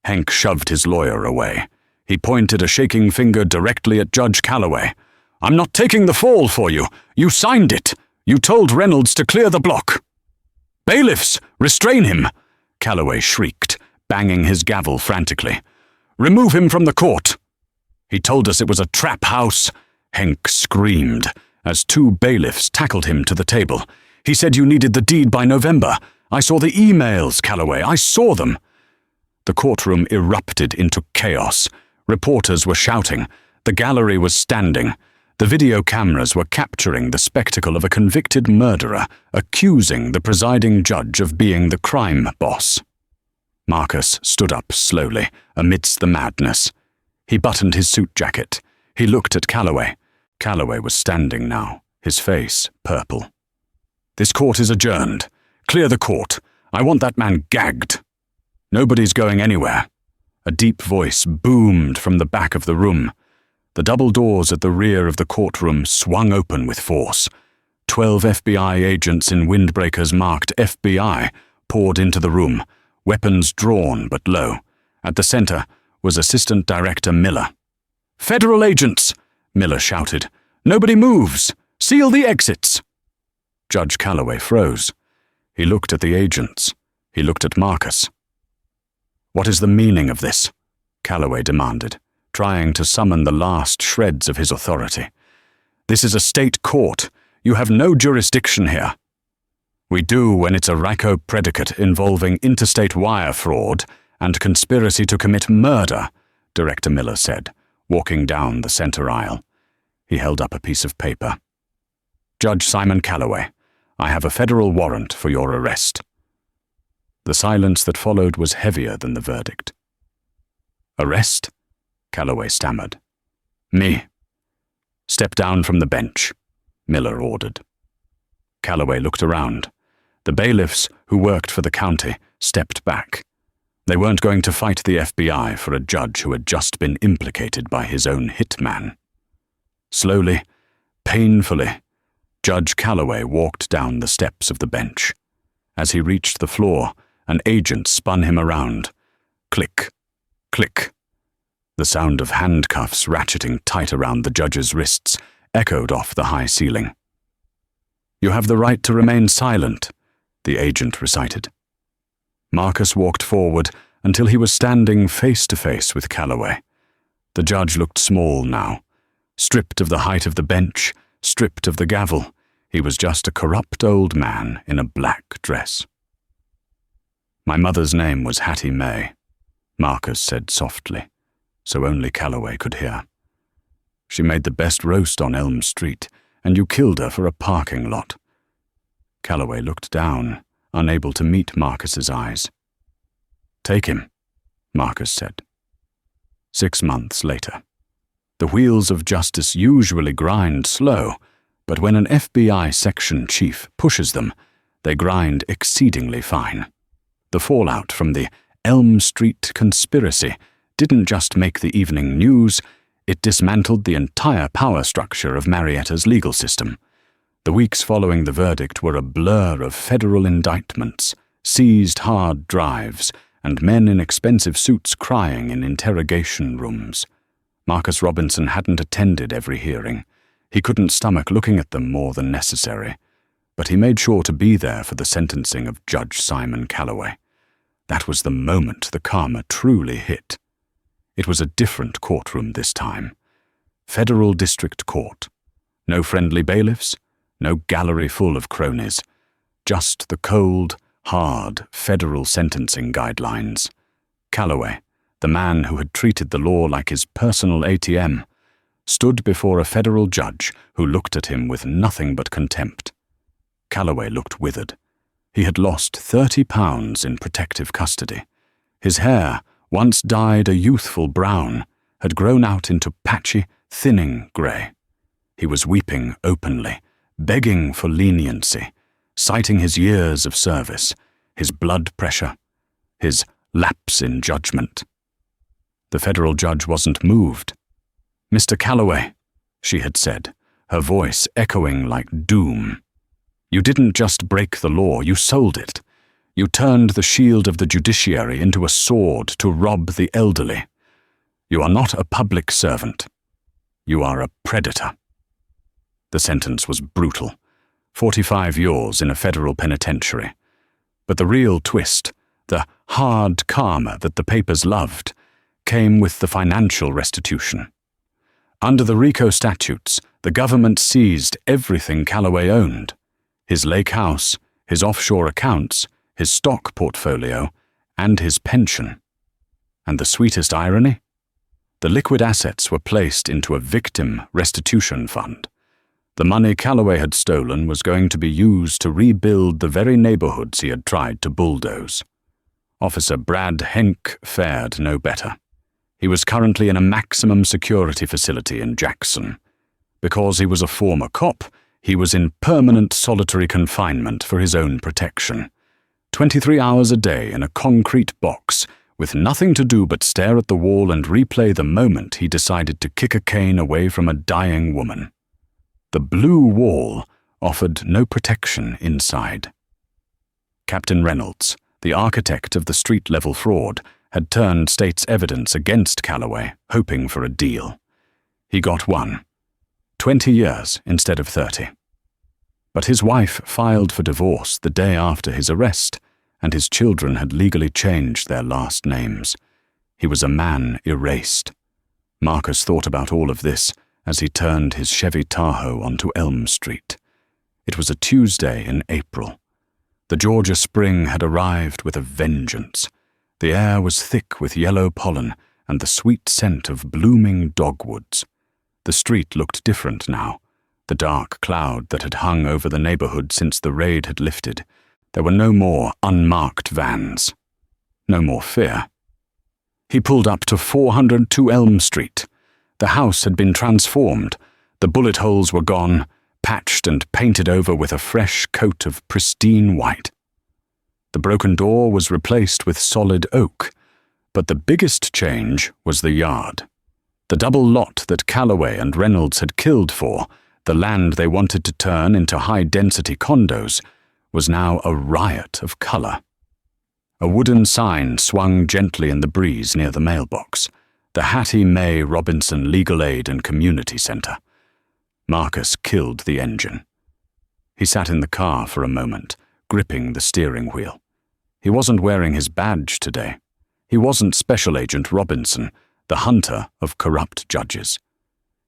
Speaker 1: Henk shoved his lawyer away. He pointed a shaking finger directly at Judge Calloway. "I'm not taking the fall for you. You signed it. You told Reynolds to clear the block." "Bailiffs, restrain him!" Calloway shrieked, banging his gavel frantically. "Remove him from the court." "He told us it was a trap house," Henk screamed, as 2 bailiffs tackled him to the table. "He said you needed the deed by November. I saw the emails, Calloway. I saw them." The courtroom erupted into chaos. Reporters were shouting. The gallery was standing. The video cameras were capturing the spectacle of a convicted murderer accusing the presiding judge of being the crime boss. Marcus stood up slowly, amidst the madness. He buttoned his suit jacket. He looked at Calloway. Calloway was standing now, his face purple. "This court is adjourned. Clear the court. I want that man gagged." "Nobody's going anywhere." A deep voice boomed from the back of the room. The double doors at the rear of the courtroom swung open with force. 12 FBI agents in windbreakers marked FBI poured into the room, weapons drawn but low. At the center was Assistant Director Miller. "Federal agents!" Miller shouted. "Nobody moves! Seal the exits!" Judge Calloway froze. He looked at the agents. He looked at Marcus. "What is the meaning of this?" Calloway demanded, trying to summon the last shreds of his authority. "This is a state court. You have no jurisdiction here." "We do when it's a RICO predicate involving interstate wire fraud and conspiracy to commit murder," Director Miller said, walking down the center aisle. He held up a piece of paper. "Judge Simon Calloway, I have a federal warrant for your arrest." The silence that followed was heavier than the verdict. "Arrest?" Calloway stammered. "Me." "Step down from the bench," Miller ordered. Calloway looked around. The bailiffs, who worked for the county, stepped back. They weren't going to fight the FBI for a judge who had just been implicated by his own hitman. Slowly, painfully, Judge Calloway walked down the steps of the bench. As he reached the floor, an agent spun him around. Click, click. The sound of handcuffs ratcheting tight around the judge's wrists echoed off the high ceiling. "You have the right to remain silent," the agent recited. Marcus walked forward until he was standing face to face with Calloway. The judge looked small now. Stripped of the height of the bench, stripped of the gavel, he was just a corrupt old man in a black dress. "My mother's name was Hattie May," Marcus said softly, so only Calloway could hear. She made the best roast on Elm Street, and you killed her for a parking lot." Calloway looked down, unable to meet Marcus's eyes. "Take him," Marcus said. 6 months later. The wheels of justice usually grind slow, but when an FBI section chief pushes them, they grind exceedingly fine. The fallout from the Elm Street conspiracy didn't just make the evening news, it dismantled the entire power structure of Marietta's legal system. The weeks following the verdict were a blur of federal indictments, seized hard drives, and men in expensive suits crying in interrogation rooms. Marcus Robinson hadn't attended every hearing. He couldn't stomach looking at them more than necessary, but he made sure to be there for the sentencing of Judge Simon Calloway. That was the moment the karma truly hit. It was a different courtroom this time. Federal District Court. No friendly bailiffs, no gallery full of cronies. Just the cold, hard federal sentencing guidelines. Calloway, the man who had treated the law like his personal ATM, stood before a federal judge who looked at him with nothing but contempt. Calloway looked withered. He had lost 30 pounds in protective custody. His hair, once dyed a youthful brown, had grown out into patchy, thinning grey. He was weeping openly, begging for leniency, citing his years of service, his blood pressure, his lapse in judgment. The federal judge wasn't moved. "Mr. Calloway," she had said, her voice echoing like doom. "You didn't just break the law, you sold it. You turned the shield of the judiciary into a sword to rob the elderly. You are not a public servant. You are a predator." The sentence was brutal. 45 years in a federal penitentiary. But the real twist, the hard karma that the papers loved, came with the financial restitution. Under the RICO statutes, the government seized everything Calloway owned: his lake house, his offshore accounts, his stock portfolio, and his pension. And the sweetest irony? The liquid assets were placed into a victim restitution fund. The money Calloway had stolen was going to be used to rebuild the very neighborhoods he had tried to bulldoze. Officer Brad Henk fared no better. He was currently in a maximum security facility in Jackson. Because he was a former cop, he was in permanent solitary confinement for his own protection. 23 hours a day in a concrete box, with nothing to do but stare at the wall and replay the moment he decided to kick a cane away from a dying woman. The blue wall offered no protection inside. Captain Reynolds, the architect of the street-level fraud, had turned state's evidence against Calloway, hoping for a deal. He got one. 20 years instead of 30. But his wife filed for divorce the day after his arrest, and his children had legally changed their last names. He was a man erased. Marcus thought about all of this as he turned his Chevy Tahoe onto Elm Street. It was a Tuesday in April. The Georgia spring had arrived with a vengeance. The air was thick with yellow pollen and the sweet scent of blooming dogwoods. The street looked different now. The dark cloud that had hung over the neighborhood since the raid had lifted. There were no more unmarked vans. No more fear. He pulled up to 402 Elm Street. The house had been transformed. The bullet holes were gone, patched and painted over with a fresh coat of pristine white. The broken door was replaced with solid oak, but the biggest change was the yard. The double lot that Calloway and Reynolds had killed for, the land they wanted to turn into high-density condos, was now a riot of color. A wooden sign swung gently in the breeze near the mailbox. The Hattie Mae Robinson Legal Aid and Community Center. Marcus killed the engine. He sat in the car for a moment, gripping the steering wheel. He wasn't wearing his badge today. He wasn't Special Agent Robinson, the hunter of corrupt judges.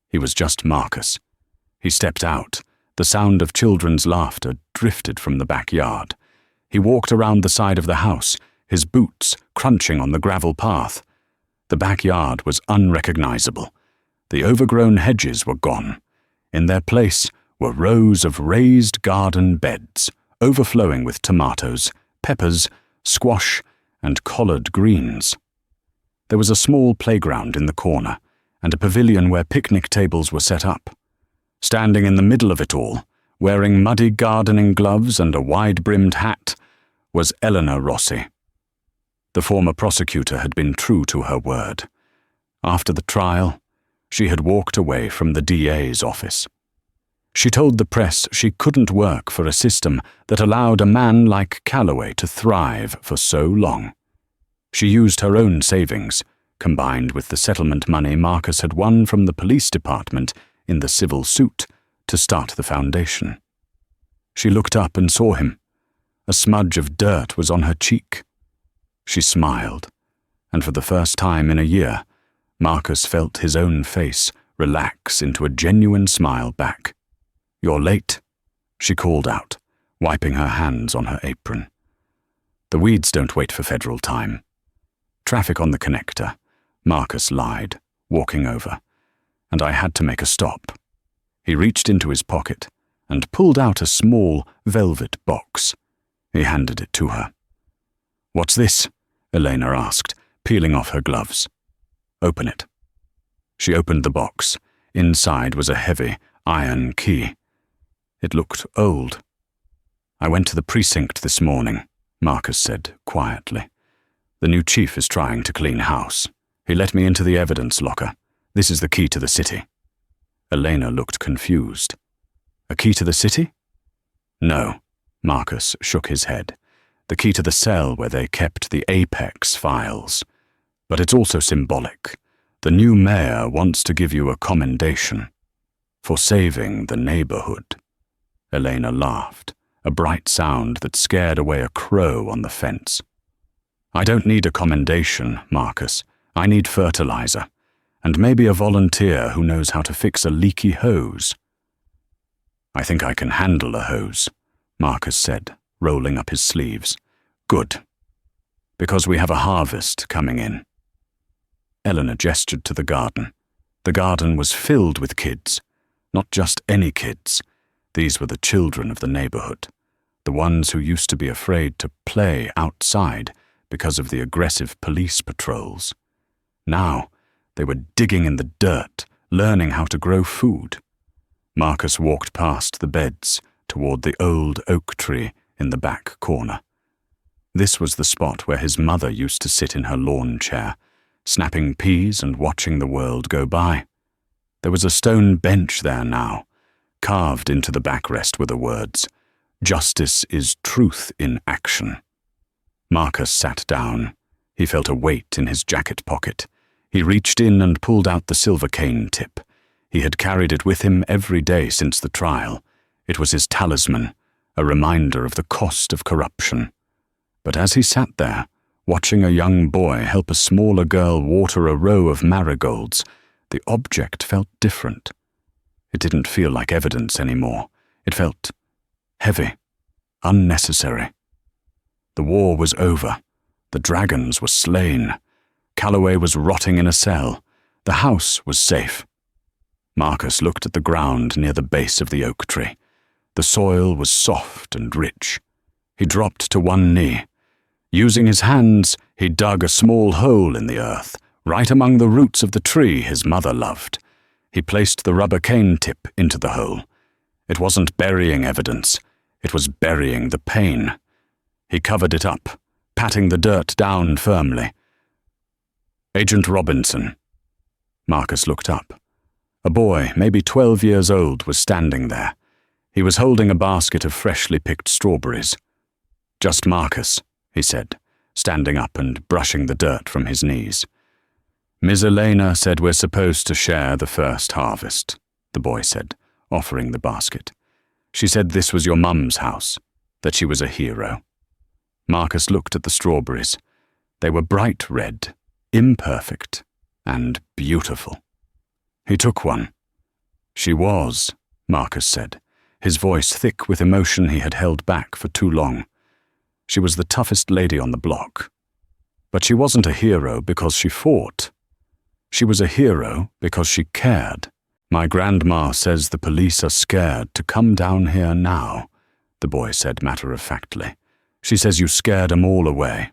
Speaker 1: He was just Marcus. He stepped out. The sound of children's laughter drifted from the backyard. He walked around the side of the house, his boots crunching on the gravel path. The backyard was unrecognizable. The overgrown hedges were gone. In their place were rows of raised garden beds, overflowing with tomatoes, peppers, squash, and collard greens. There was a small playground in the corner, and a pavilion where picnic tables were set up. Standing in the middle of it all, wearing muddy gardening gloves and a wide-brimmed hat, was Eleanor Rossi. The former prosecutor had been true to her word. After the trial, she had walked away from the DA's office. She told the press she couldn't work for a system that allowed a man like Calloway to thrive for so long. She used her own savings, combined with the settlement money Marcus had won from the police department in the civil suit, to start the foundation. She looked up and saw him. A smudge of dirt was on her cheek. She smiled, and for the first time in a year, Marcus felt his own face relax into a genuine smile back. "You're late," she called out, wiping her hands on her apron. "The weeds don't wait for federal time." "Traffic on the connector," Marcus lied, walking over, "and I had to make a stop." He reached into his pocket and pulled out a small velvet box. He handed it to her. "What's this?" Elena asked, peeling off her gloves. "Open it." She opened the box. Inside was a heavy iron key. It looked old. "I went to the precinct this morning," Marcus said quietly. "The new chief is trying to clean house. He let me into the evidence locker. This is the key to the city." Elena looked confused. "A key to the city?" "No," Marcus shook his head. "The key to the cell where they kept the Apex files. But it's also symbolic. The new mayor wants to give you a commendation for saving the neighborhood." Elena laughed, a bright sound that scared away a crow on the fence. "I don't need a commendation, Marcus. I need fertilizer, and maybe a volunteer who knows how to fix a leaky hose." "I think I can handle a hose," Marcus said, rolling up his sleeves. "Good. Because we have a harvest coming in." Eleanor gestured to the garden. The garden was filled with kids. Not just any kids. These were the children of the neighborhood, the ones who used to be afraid to play outside because of the aggressive police patrols. Now, they were digging in the dirt, learning how to grow food. Marcus walked past the beds toward the old oak tree in the back corner. This was the spot where his mother used to sit in her lawn chair, snapping peas and watching the world go by. There was a stone bench there now. Carved into the backrest were the words, "Justice is truth in action." Marcus sat down. He felt a weight in his jacket pocket. He reached in and pulled out the silver cane tip. He had carried it with him every day since the trial. It was his talisman, a reminder of the cost of corruption. But as he sat there, watching a young boy help a smaller girl water a row of marigolds, the object felt different. It didn't feel like evidence anymore. It felt heavy, unnecessary. The war was over. The dragons were slain. Calloway was rotting in a cell. The house was safe. Marcus looked at the ground near the base of the oak tree. The soil was soft and rich. He dropped to one knee. Using his hands, he dug a small hole in the earth, right among the roots of the tree his mother loved. He placed the rubber cane tip into the hole. It wasn't burying evidence. It was burying the pain. He covered it up, patting the dirt down firmly. "Agent Robinson." Marcus looked up. A boy, maybe 12 years old, was standing there. He was holding a basket of freshly picked strawberries. "Just Marcus," he said, standing up and brushing the dirt from his knees. "Ms. Elena said we're supposed to share the first harvest," the boy said, offering the basket. "She said this was your mum's house, that she was a hero." Marcus looked at the strawberries. They were bright red, imperfect, and beautiful. He took one. "She was," Marcus said, his voice thick with emotion he had held back for too long. "She was the toughest lady on the block. But she wasn't a hero because she fought. She was a hero because she cared. My grandma says the police are scared to come down here now, the boy said matter-of-factly. She says you scared 'em all away.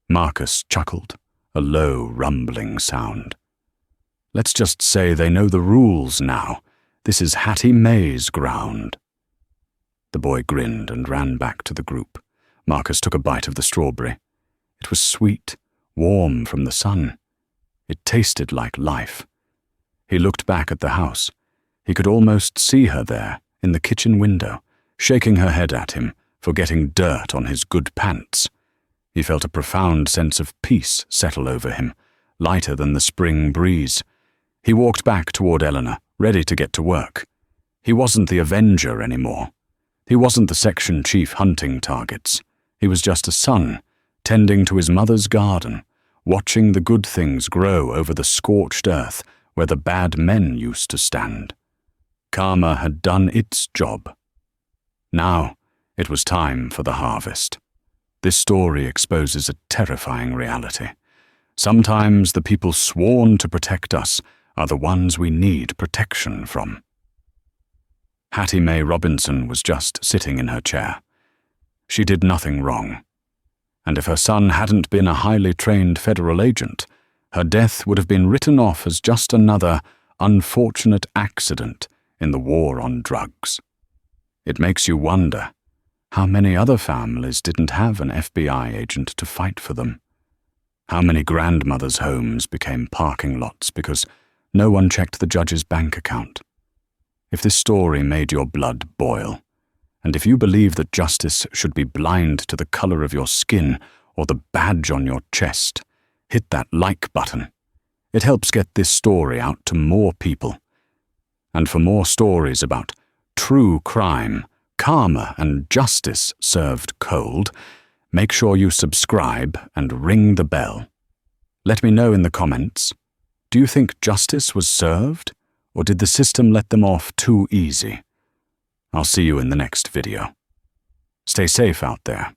Speaker 1: Marcus chuckled, a low, rumbling sound. Let's just say they know the rules now. This is Hattie May's ground. The boy grinned and ran back to the group. Marcus took a bite of the strawberry. It was sweet, warm from the sun. It tasted like life. He looked back at the house. He could almost see her there, in the kitchen window, shaking her head at him for getting dirt on his good pants. He felt a profound sense of peace settle over him, lighter than the spring breeze. He walked back toward Eleanor, ready to get to work. He wasn't the Avenger anymore. He wasn't the section chief hunting targets. He was just a son, tending to his mother's garden, watching the good things grow over the scorched earth where the bad men used to stand. Karma had done its job. Now it was time for the harvest. This story exposes a terrifying reality. Sometimes the people sworn to protect us are the ones we need protection from. Hattie May Robinson was just sitting in her chair. She did nothing wrong. And if her son hadn't been a highly trained federal agent, her death would have been written off as just another unfortunate accident in the war on drugs. It makes you wonder, how many other families didn't have an FBI agent to fight for them? How many grandmothers' homes became parking lots because no one checked the judge's bank account? If this story made your blood boil, and if you believe that justice should be blind to the color of your skin or the badge on your chest, hit that like button. It helps get this story out to more people. And for more stories about true crime, karma, and justice served cold, make sure you subscribe and ring the bell. Let me know in the comments, do you think justice was served, or did the system let them off too easy? I'll see you in the next video. Stay safe out there.